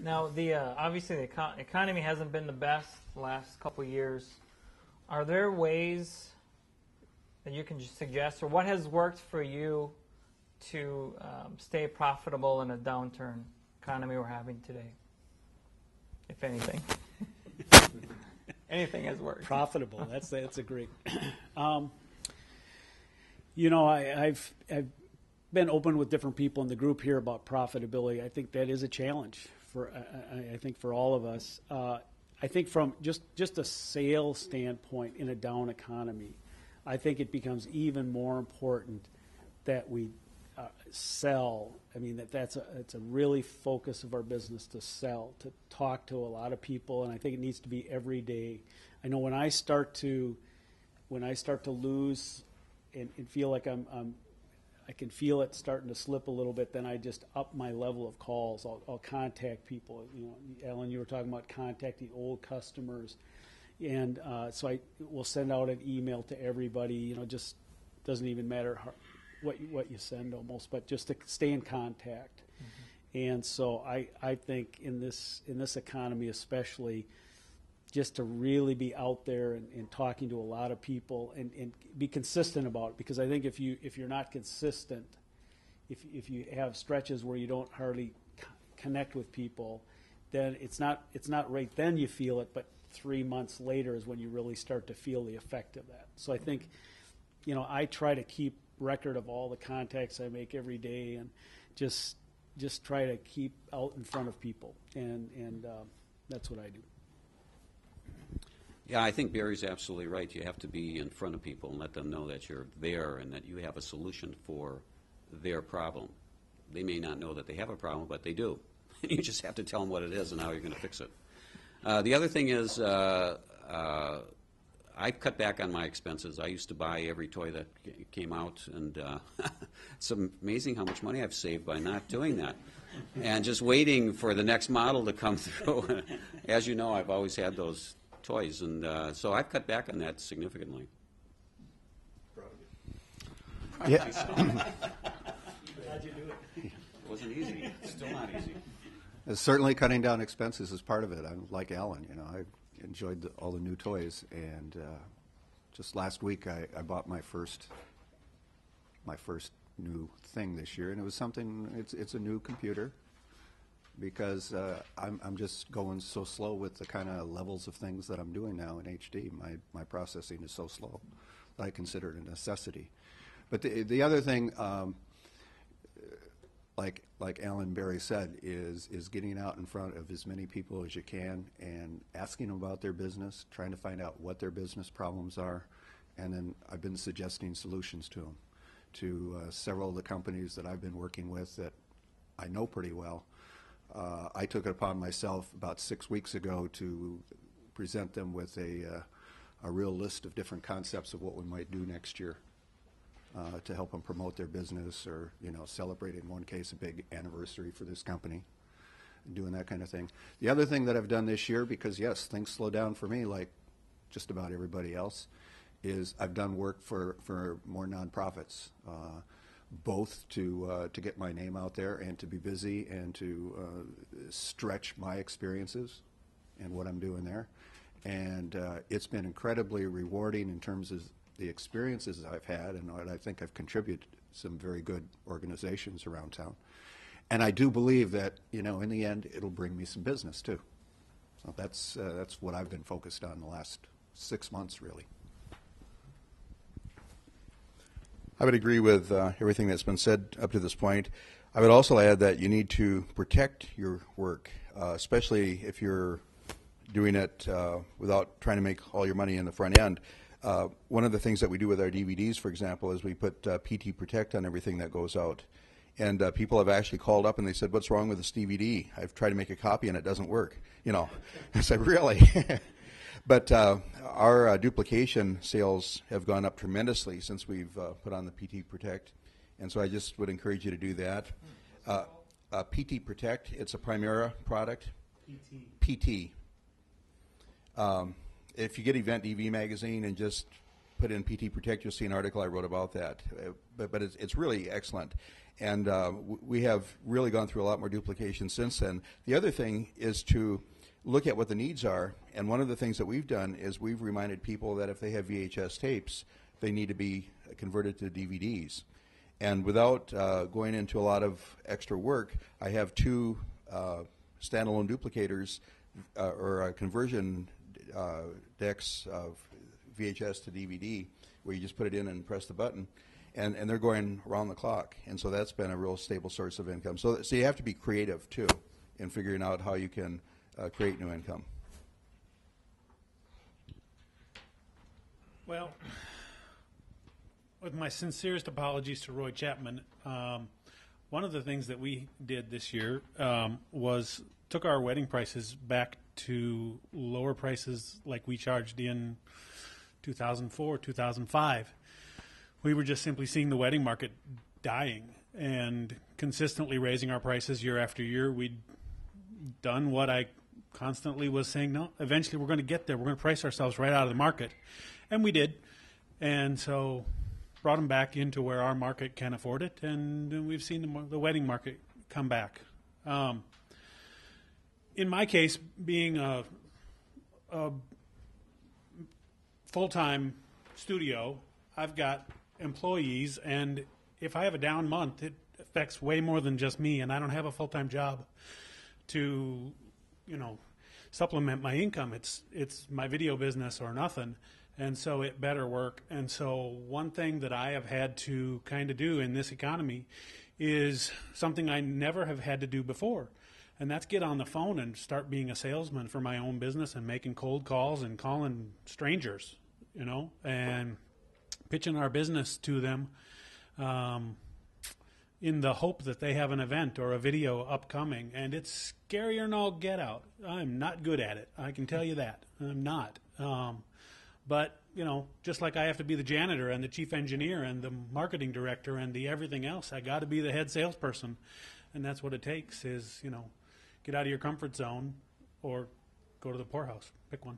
Now, the obviously the economy hasn't been the best the last couple of years. Are there ways that you can just suggest, or what has worked for you to stay profitable in a downturn economy we're having today, if anything? Anything has worked. Profitable. That's a great. You know, I've been open with different people in the group here about profitability. I think that is a challenge for I think for all of us. I think from just a sales standpoint in a down economy, I think it becomes even more important that we sell. I mean, it's a really focus of our business to sell, to talk to a lot of people, and I think it needs to be every day. I know when I start to lose and feel like I can feel it starting to slip a little bit, then I just up my level of calls. I'll contact people. You know, Alan, you were talking about contacting old customers, and so I will send out an email to everybody. You know, just doesn't even matter what you send almost, but just to stay in contact. Mm-hmm. And so I think in this economy especially, just to really be out there and talking to a lot of people and be consistent about it, because I think if you're not consistent, if you have stretches where you don't hardly connect with people, then it's not right then you feel it, but 3 months later is when you really start to feel the effect of that. So I think, you know, I try to keep record of all the contacts I make every day and just try to keep out in front of people, and that's what I do. Yeah, I think Barry's absolutely right. You have to be in front of people and let them know that you're there and that you have a solution for their problem. They may not know that they have a problem, but they do. You just have to tell them what it is and how you're going to fix it. The other thing is I've cut back on my expenses. I used to buy every toy that came out, and it's amazing how much money I've saved by not doing that and just waiting for the next model to come through. As you know, I've always had those toys, and so I've cut back on that significantly. Yeah. Glad you do it. It wasn't easy. It's still not easy. Certainly cutting down expenses is part of it. I'm like Alan, you know, I enjoyed all the new toys, and just last week I bought my first new thing this year, and it was something. It's a new computer, because I'm just going so slow with the kind of levels of things that I'm doing now in HD. My processing is so slow that I consider it a necessity. But the other thing, like Alan and Barry said, is getting out in front of as many people as you can and asking them about their business, trying to find out what their business problems are, and then I've been suggesting solutions to them, to several of the companies that I've been working with that I know pretty well. I took it upon myself about 6 weeks ago to present them with a real list of different concepts of what we might do next year to help them promote their business, or, you know, celebrate, in one case, a big anniversary for this company, and doing that kind of thing. The other thing that I've done this year, because yes, things slow down for me like just about everybody else, is I've done work for more nonprofits. Both to get my name out there and to be busy and to stretch my experiences and what I'm doing there. And it's been incredibly rewarding in terms of the experiences I've had, and I think I've contributed to some very good organizations around town. And I do believe that, you know, in the end, it'll bring me some business too. So that's what I've been focused on the last 6 months, really. I would agree with everything that's been said up to this point. I would also add that you need to protect your work, especially if you're doing it without trying to make all your money in the front end. One of the things that we do with our DVDs, for example, is we put PT Protect on everything that goes out. And people have actually called up and they said, "What's wrong with this DVD? I've tried to make a copy and it doesn't work." You know, I said, "Really?" But our duplication sales have gone up tremendously since we've put on the PT Protect, and so I just would encourage you to do that. PT Protect, it's a Primera product. PT. If you get Event EV magazine and just put in PT Protect, you'll see an article I wrote about that. But it's really excellent. And we have really gone through a lot more duplication since then. The other thing is to look at what the needs are. And one of the things that we've done is we've reminded people that if they have VHS tapes, they need to be converted to DVDs. And without going into a lot of extra work, I have two standalone duplicators or conversion decks of VHS to DVD, where you just put it in and press the button, and they're going around the clock. And so that's been a real stable source of income. So you have to be creative, too, in figuring out how you can create new income. Well, with my sincerest apologies to Roy Chapman, one of the things that we did this year was took our wedding prices back to lower prices like we charged in 2004, 2005. We were just simply seeing the wedding market dying and consistently raising our prices year after year. We'd done what I constantly was saying, no, eventually we're going to get there. We're going to price ourselves right out of the market. And we did. And so brought them back into where our market can afford it, and we've seen the wedding market come back. In my case, being a full-time studio, I've got employees, and if I have a down month, it affects way more than just me, and I don't have a full-time job to, supplement my income. It's my video business or nothing, and so it better work. And so one thing that I have had to kind of do in this economy is something I never have had to do before, and that's get on the phone and start being a salesman for my own business and making cold calls and calling strangers, and pitching our business to them in the hope that they have an event or a video upcoming. And it's scarier than all get out. I'm not good at it. I can tell you that. I'm not. But, just like I have to be the janitor and the chief engineer and the marketing director and the everything else, I got to be the head salesperson. And that's what it takes is, get out of your comfort zone or go to the poorhouse. Pick one.